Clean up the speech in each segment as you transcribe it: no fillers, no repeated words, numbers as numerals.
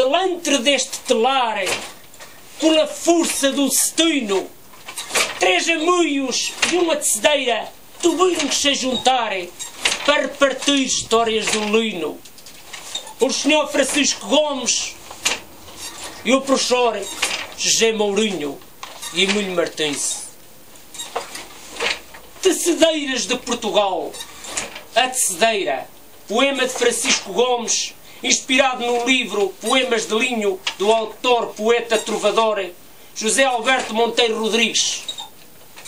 delante deste telar, pela força do destino, três amigos e uma tecedeira tiveram que se juntar para repartir histórias do lino. O senhor Francisco Gomes e o professor José Mourinho e Emílio Martins. Tecedeiras de Portugal. A Tecedeira, poema de Francisco Gomes, inspirado no livro Poemas de Linho, do autor, poeta, trovador José Alberto Monteiro Rodrigues.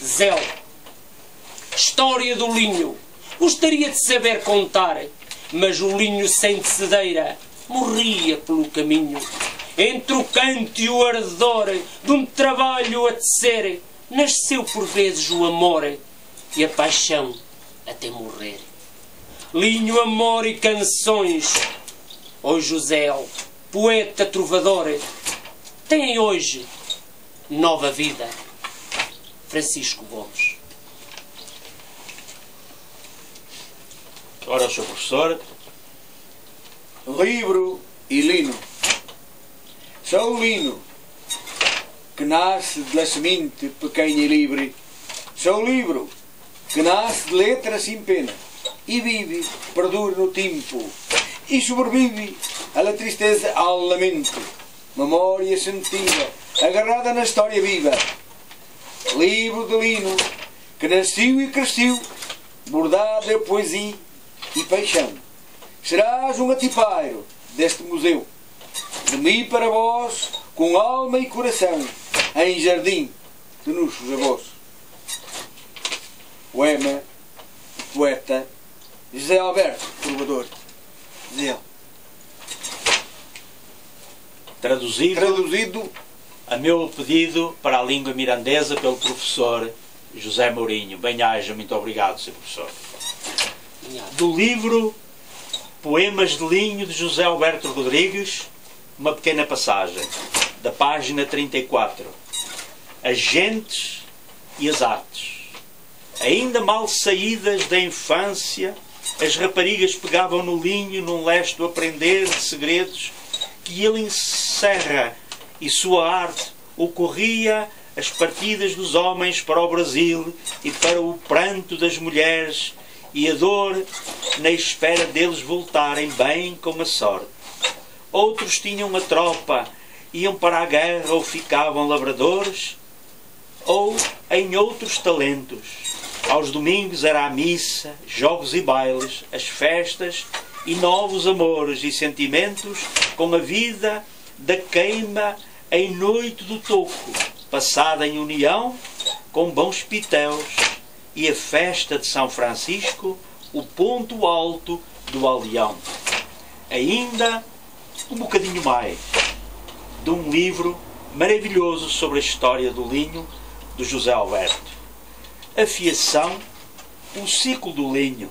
Zéu. História do linho. Gostaria de saber contar, mas o linho sem tecedeira morria pelo caminho. Entre o canto e o ardor de um trabalho a tecer, nasceu por vezes o amor e a paixão até morrer. Linho, amor e canções. O José, poeta, trovador, tem hoje nova vida. Francisco Gomes. Ora, Sr. Professor. Livro e lino. Só o lino que nasce da semente pequena e livre. Só o livro que nasce de letra sem pena e vive, perdura no tempo e sobrevive à tristeza, ao lamento. Memória sentida, agarrada na história viva. Livro de lino que nasceu e cresceu, bordado de poesia e paixão. Serás um atipairo deste museu, de mim para vós, com alma e coração, em jardim de nossos avós. Poema, poeta, José Alberto, trovador. Zé. Traduzido a meu pedido para a língua mirandesa pelo professor José Mourinho. Bem-aja, muito obrigado, Sr. Professor. Do livro Poemas de Linho de José Alberto Rodrigues, uma pequena passagem, da página 34. As gentes e as artes. Ainda mal saídas da infância, as raparigas pegavam no linho num lesto aprender de segredos que ele encerra, e sua arte ocorria as partidas dos homens para o Brasil e para o pranto das mulheres e a dor na espera deles voltarem bem com a sorte. Outros tinham uma tropa, iam para a guerra ou ficavam lavradores, ou em outros talentos. Aos domingos era a missa, jogos e bailes, as festas e novos amores e sentimentos com a vida da queima em noite do toco, passada em união com bons pitéus, e a festa de São Francisco, o ponto alto do aldeão. Ainda um bocadinho mais de um livro maravilhoso sobre a história do linho do José Alberto. A fiação, o ciclo do linho.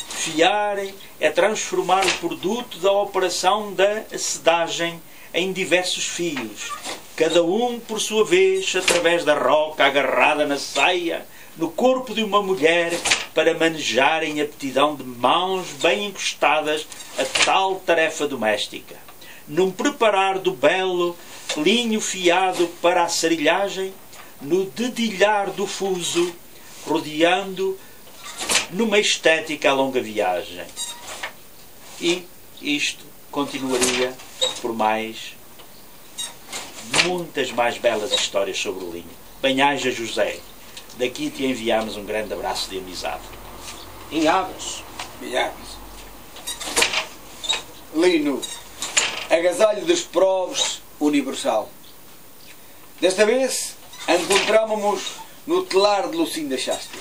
Fiar é transformar o produto da operação da sedagem em diversos fios, cada um por sua vez através da roca agarrada na saia, no corpo de uma mulher, para manejarem a aptidão de mãos bem encostadas a tal tarefa doméstica. Num preparar do belo linho fiado para a sarilhagem, no dedilhar do fuso, rodeando numa estética a longa viagem. E isto continuaria por muitas mais belas histórias sobre o linho. Bem-aja, José. Daqui te enviamos um grande abraço de amizade. Em Aves. Lino, agasalho dos povos universal. Desta vez encontramos-nos no telar de Lucinda Chastre.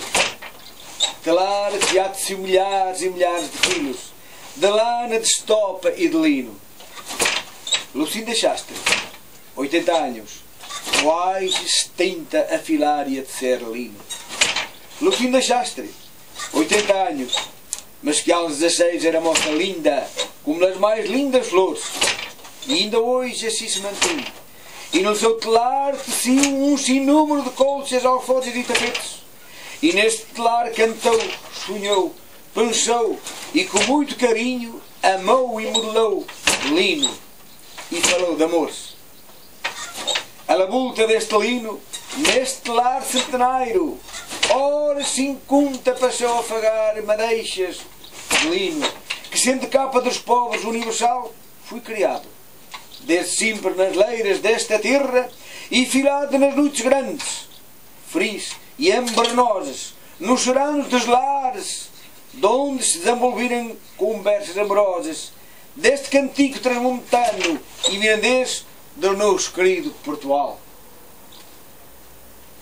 Telar que há de ser milhares e milhares de quilos de lana, de estopa e de lino. Lucinda Chastre, 80 anos, quase 70 a filar e a tecer lino. Lucinda Chastre, 80 anos, mas que aos 16 era moça linda, como das mais lindas flores, e ainda hoje assim se mantém. E no seu telar teciu um sinnúmero de colchas, alforjes e tapetes. E neste telar cantou, sonhou, pensou e com muito carinho amou e modelou lino e de amores. A labuta deste lino, neste lar centenário, horas sem conta passou a afagar madeixas de lino, que sendo capa dos povos universal, fui criado, desde sempre nas leiras desta terra e filado nas noites grandes, frias e embernosas, nos seranos dos lares, de onde se desenvolveram conversas amorosas, deste cantico transmontano e mirandês do nosso querido Portugal.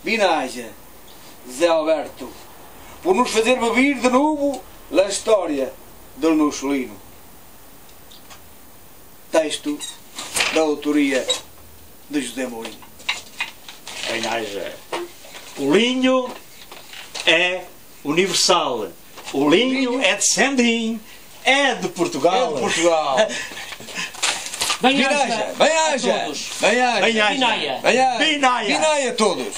Binaja, Zé Alberto, por nos fazer beber de novo a história do nosso lino. Texto da autoria de José Mourinho. Bem-aja. O linho é universal. O linho é de Sandim. É de Portugal. É de Portugal. Bem-aja. Bem-aja. a todos. Bem-aja. Bem-aja. Binaia. Bem-aja. Binaia. Binaia a todos.